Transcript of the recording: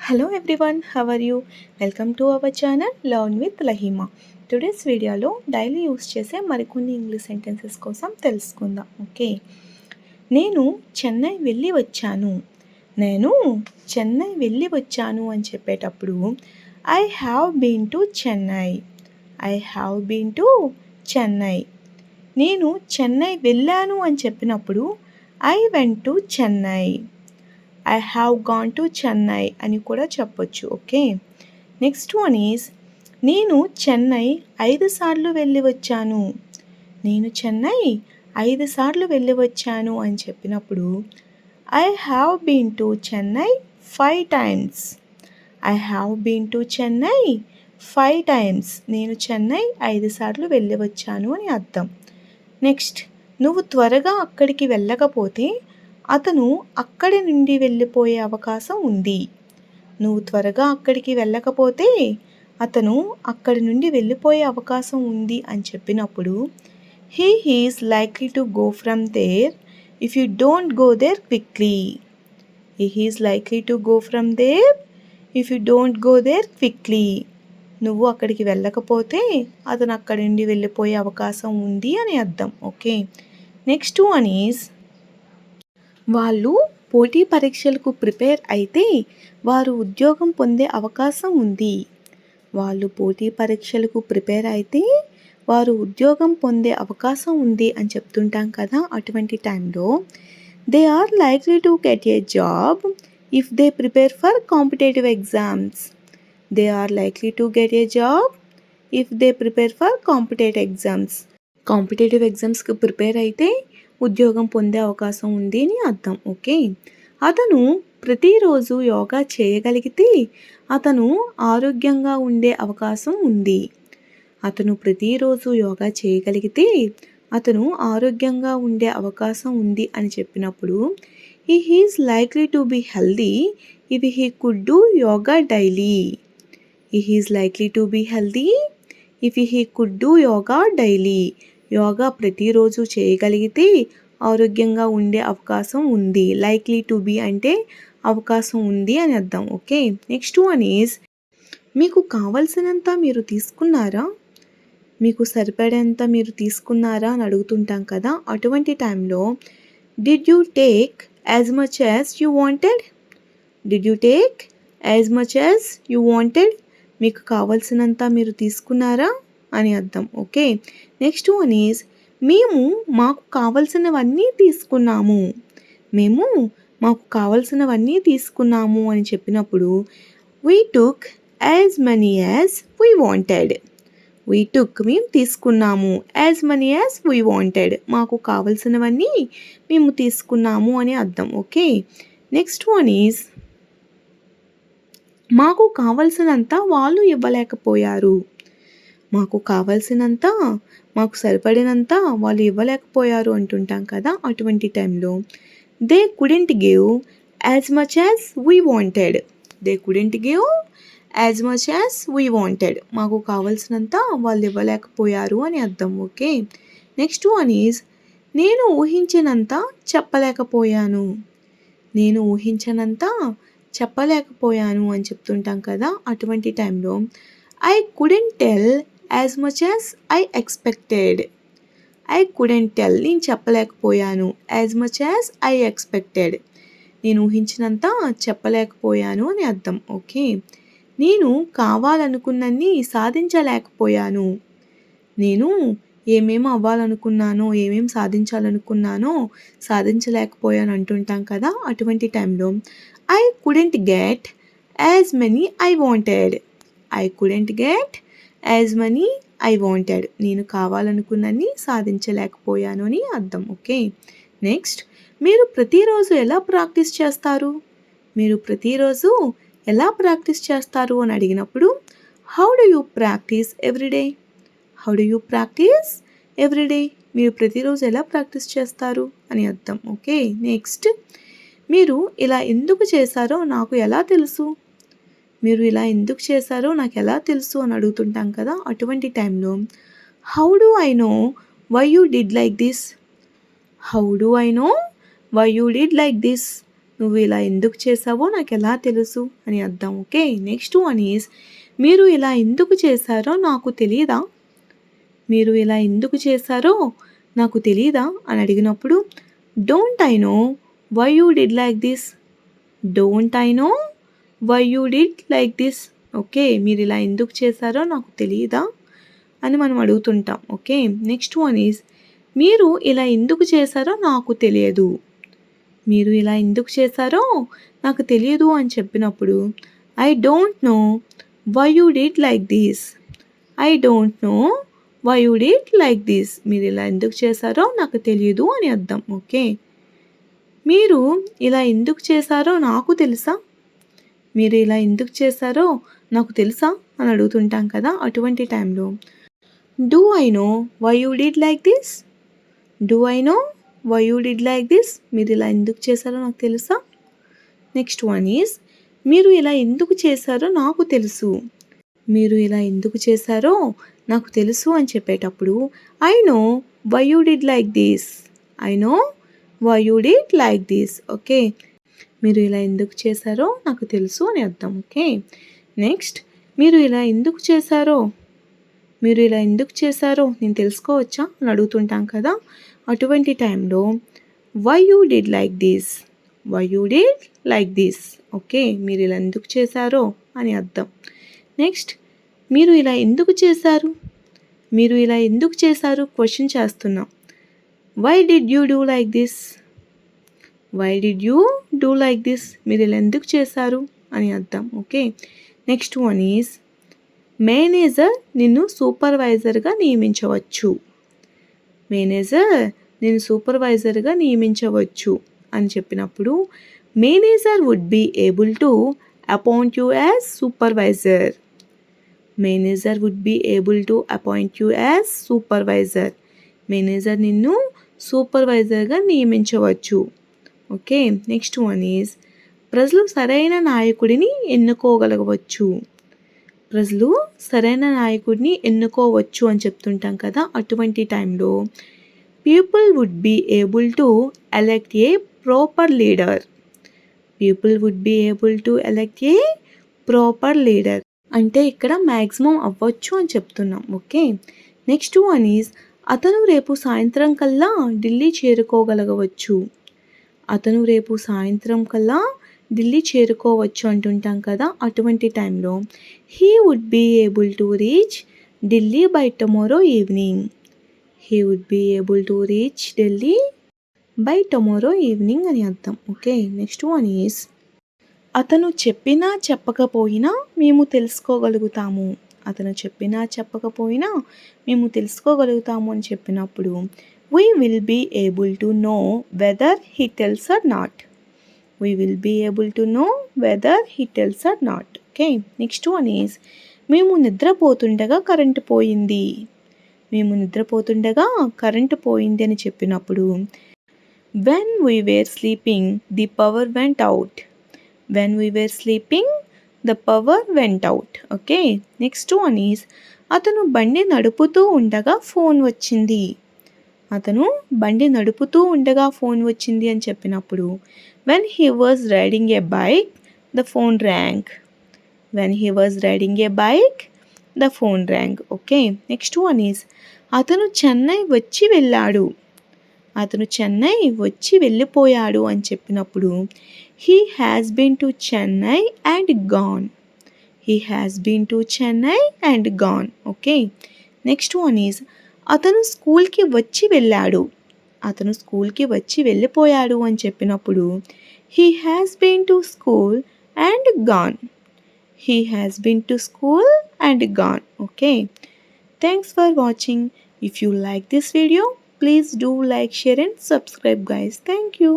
Hello everyone, how are you? Welcome to our channel Learn with Lahima. Today's వీడియోలో daily use చేసే మరికొన్ని English sentences కోసం తెలుసుకుందాం. Okay, నేను చెన్నై వెళ్ళి వచ్చాను. నేను చెన్నై వెళ్ళి వచ్చాను అని చెప్పేటప్పుడు I have been to Chennai. I have been to Chennai. నేను చెన్నై వెళ్ళాను అని చెప్పినప్పుడు I went to Chennai. I have gone to Chennai అని కూడా చెప్పొచ్చు. ఓకే, నెక్స్ట్ వన్ ఈజ్ నేను చెన్నై 5 సార్లు వెళ్ళి వచ్చాను. నేను చెన్నై 5 సార్లు వెళ్ళి వచ్చాను అని చెప్పినప్పుడు I have been to Chennai 5 times. I have been to Chennai 5 times. నేను చెన్నై 5 సార్లు వెళ్ళి వచ్చాను అని అర్థం. నెక్స్ట్, నువ్వు త్వరగా అక్కడికి వెళ్ళకపోతే అతను అక్కడి నుండి వెళ్ళిపోయే అవకాశం ఉంది. నువ్వు త్వరగా అక్కడికి వెళ్ళకపోతే అతను అక్కడి నుండి వెళ్ళిపోయే అవకాశం ఉంది అని చెప్పినప్పుడు he is likely to go from there if you don't go there quickly. He is likely to go from there if you don't go there quickly. నువ్వు అక్కడికి వెళ్ళకపోతే అతను అక్కడి నుండి వెళ్ళిపోయే అవకాశం ఉంది అని అర్థం. ఓకే, నెక్స్ట్ వన్ ఈజ్ వాళ్ళు పోటీ పరీక్షలకు ప్రిపేర్ అయితే వారు ఉద్యోగం పొందే అవకాశం ఉంది. వాళ్ళు పోటీ పరీక్షలకు ప్రిపేర్ అయితే వారు ఉద్యోగం పొందే అవకాశం ఉంది అని చెప్తుంటాం కదా. అటువంటి టైంలో they are likely to get a job if they prepare for competitive exams. They are likely to get a job if they prepare for competitive exams. Competitive ఎగ్జామ్స్కి ప్రిపేర్ అయితే ఉద్యోగం పొందే అవకాశం ఉంది అని అర్థం. ఓకే, అతను ప్రతిరోజు యోగా చేయగలిగితే అతను ఆరోగ్యంగా ఉండే అవకాశం ఉంది. అతను ప్రతిరోజు యోగా చేయగలిగితే అతను ఆరోగ్యంగా ఉండే అవకాశం ఉంది అని చెప్పినప్పుడు he is likely to be healthy if he could do yoga daily. He is likely to be healthy if he could do yoga daily. యోగా ప్రతిరోజు చేయగలిగితే ఆరోగ్యంగా ఉండే అవకాశం ఉంది. లైక్లీ టు బీ అంటే అవకాశం ఉంది అని అర్థం. ఓకే, నెక్స్ట్ వన్ ఈజ్ మీకు కావలసినంత మీరు తీసుకున్నారా, మీకు సరిపడేంత మీరు తీసుకున్నారా అని అడుగుతుంటాం కదా. అటువంటి టైంలో did you take as much as you wanted. Did you take as much as you wanted. మీకు కావలసినంత మీరు తీసుకున్నారా అని అర్థం. ఓకే, నెక్స్ట్ వన్ ఈజ్ మేము మాకు కావలసినవన్నీ తీసుకున్నాము. మేము మాకు కావలసినవన్నీ తీసుకున్నాము అని చెప్పినప్పుడు we took as money as we wanted. We took మేము తీసుకున్నాము, as money as we wanted మాకు కావలసినవన్నీ మేము తీసుకున్నాము అని అర్థం. ఓకే, నెక్స్ట్ వన్ ఈజ్ మాకు కావలసినంత వాళ్ళు ఇవ్వలేకపోయారు. మాకు కావలసినంత, మాకు సరిపడినంత వాళ్ళు ఇవ్వలేకపోయారు అంటుంటాం కదా. అటువంటి టైంలో they couldn't give as much as we wanted. They couldn't give as much as we wanted మాకు కావలసినంత వాళ్ళు ఇవ్వలేకపోయారు అని అర్థం. ఓకే, నెక్స్ట్ వన్ ఈజ్ నేను ఊహించినంత చెప్పలేకపోయాను. నేను ఊహించినంత చెప్పలేకపోయాను అని చెప్తుంటాం కదా. అటువంటి టైంలో I couldn't tell as much as I expected. I couldn't tell నేను చెప్పలేకపోయాను, as much as I expected నేను ఊహించినంత చెప్పలేకపోయాను అని అర్థం. ఓకే, నేను కావాలనుకున్నన్ని సాధించలేకపోయాను. నేను ఏమేమి అవ్వాలనుకున్నానో, ఏమేమి సాధించాలనుకున్నానో సాధించలేకపోయాను అంటుంటాం కదా. అటువంటి టైంలో I couldn't get as many I wanted. I couldn't get as money I wanted నేను కావాలనుకున్నన్ని సాధించలేకపోయాను అని అర్థం. ఓకే, నెక్స్ట్ మీరు ప్రతిరోజు ఎలా ప్రాక్టీస్ చేస్తారు. మీరు ప్రతిరోజు ఎలా ప్రాక్టీస్ చేస్తారు అని అడిగినప్పుడు how do you practice everyday. How do you practice everyday మీరు ప్రతిరోజు ఎలా ప్రాక్టీస్ చేస్తారు అని అర్థం. ఓకే, నెక్స్ట్ మీరు ఇలా ఎందుకు చేశారో నాకు ఎలా తెలుసు. మీరు ఇలా ఎందుకు చేశారో నాకు ఎలా తెలుసు అని అడుగుతుంటాం కదా. అటువంటి టైంలో how do I know why you did like this. How do I know why you did like this నువ్వు ఇలా ఎందుకు చేసావో నాకు ఎలా తెలుసు అని అర్థం. ఓకే, నెక్స్ట్ వన్ ఈజ్ మీరు ఇలా ఎందుకు చేశారో నాకు తెలియదా. మీరు ఇలా ఎందుకు చేశారో నాకు తెలియదా అని అడిగినప్పుడు don't I know why you did like this. Don't I know why you did like this. Okay, మీరు ఇలా ఎందుకు చేశారో నాకు తెలియదా అని మనం అడుగుతుంటాం. ఓకే, నెక్స్ట్ వన్ ఈజ్ మీరు ఇలా ఎందుకు చేశారో నాకు తెలియదు. మీరు ఇలా ఎందుకు చేశారో నాకు తెలియదు అని చెప్పినప్పుడు I don't know why you did like this. I don't know why you did like this. మీరు ఇలా ఎందుకు చేశారో నాకు తెలియదు అని అర్థం. ఓకే, మీరు ఇలా ఎందుకు చేశారో నాకు తెలుసా. మీరు ఇలా ఎందుకు చేశారో నాకు తెలుసా అని అడుగుతుంటాం కదా, అటువంటి టైంలో do I know why you did like this. Do I know why you did like this. మీరు ఇలా ఎందుకు చేశారో నాకు తెలుసా. నెక్స్ట్ వన్ ఈజ్ మీరు ఇలా ఎందుకు చేశారో నాకు తెలుసు. మీరు ఇలా ఎందుకు చేశారో నాకు తెలుసు అని చెప్పేటప్పుడు I know why you did like this. I know why you did like this. Okay, మీరు ఇలా ఎందుకు చేశారో నాకు తెలుసు అని అర్థం. ఓకే, నెక్స్ట్ మీరు ఇలా ఎందుకు చేశారో మీరు ఇలా ఎందుకు చేశారో నేను తెలుసుకోవచ్చా అని అడుగుతుంటాం కదా, అటువంటి టైంలో why you did like this. Why you did like this. Okay, మీరు ఇలా ఎందుకు చేశారో అని అర్థం. నెక్స్ట్ మీరు ఇలా ఎందుకు చేశారు. మీరు ఇలా ఎందుకు చేశారు క్వశ్చన్ చేస్తున్నాం. Why did you do like this. Why did you do like this. మీరు ఇలా ఎందుకు చేశారు అని అర్థం. Okay, next one is manager నిన్ను సూపర్వైజర్గా నియమించవచ్చు. మేనేజర్ నేను సూపర్వైజర్గా నియమించవచ్చు అని చెప్పినప్పుడు manager would be able to appoint you as supervisor. Manager would be able to appoint you as supervisor. Manager నిన్ను సూపర్వైజర్గా నియమించవచ్చు. ఓకే, నెక్స్ట్ వన్ ఈజ్ ప్రజలు సరైన నాయకుడిని ఎన్నుకోగలగవచ్చు. ప్రజలు సరైన నాయకుడిని ఎన్నుకోవచ్చు అని చెప్తుంటాం కదా, అటువంటి టైంలో people would be able to elect a proper leader. People would be able to elect a proper leader అంటే ఇక్కడ మ్యాక్సిమం అవ్వచ్చు అని చెప్తున్నాం. ఓకే, నెక్స్ట్ వన్ ఈజ్ అతను రేపు సాయంత్రం కల్లా ఢిల్లీ చేరుకోగలగవచ్చు. అతను రేపు సాయంత్రం కల్లా ఢిల్లీ చేరుకోవచ్చు అంటుంటాం కదా, అటువంటి టైంలో he would be able to reach Delhi by tomorrow evening. He would be able to reach Delhi by tomorrow evening అని అర్థం. ఓకే, నెక్స్ట్ వన్ ఈజ్ అతను చెప్పినా చెప్పకపోయినా మేము తెలుసుకోగలుగుతాము. అతను చెప్పినా చెప్పకపోయినా మేము తెలుసుకోగలుగుతాము అని చెప్పినప్పుడు we will be able to know whether he tells or not. We will be able to know whether he tells or not. Okay, next one is మేము నిద్రపోతుండగా కరెంటు పోయింది. మేము నిద్రపోతుండగా కరెంటు పోయింది అని చెప్పినప్పుడు when we were sleeping the power went out. When we were sleeping the power went out. Okay, next one is అతను బండి నడుపుతూ ఉండగా ఫోన్ వచ్చింది. అతను బండి నడుపుతూ ఉండగా ఫోన్ వచ్చింది అని చెప్పినప్పుడు when he was riding a bike the phone rang. When he was riding a bike the phone rang. Okay, next one is అతను చెన్నై వచ్చి వెళ్ళాడు. అతను చెన్నై వచ్చి వెళ్ళిపోయాడు అని చెప్పినప్పుడు he has been to Chennai and gone. He has been to Chennai and gone. Okay, next one is అతను స్కూల్కి వచ్చి వెళ్ళాడు. అతను స్కూల్కి వచ్చి వెళ్ళిపోయాడు అని చెప్పినప్పుడు he has been to school and gone. He has been to school and gone. Okay, thanks for watching. If you like this video, please do like, share and subscribe guys. Thank you.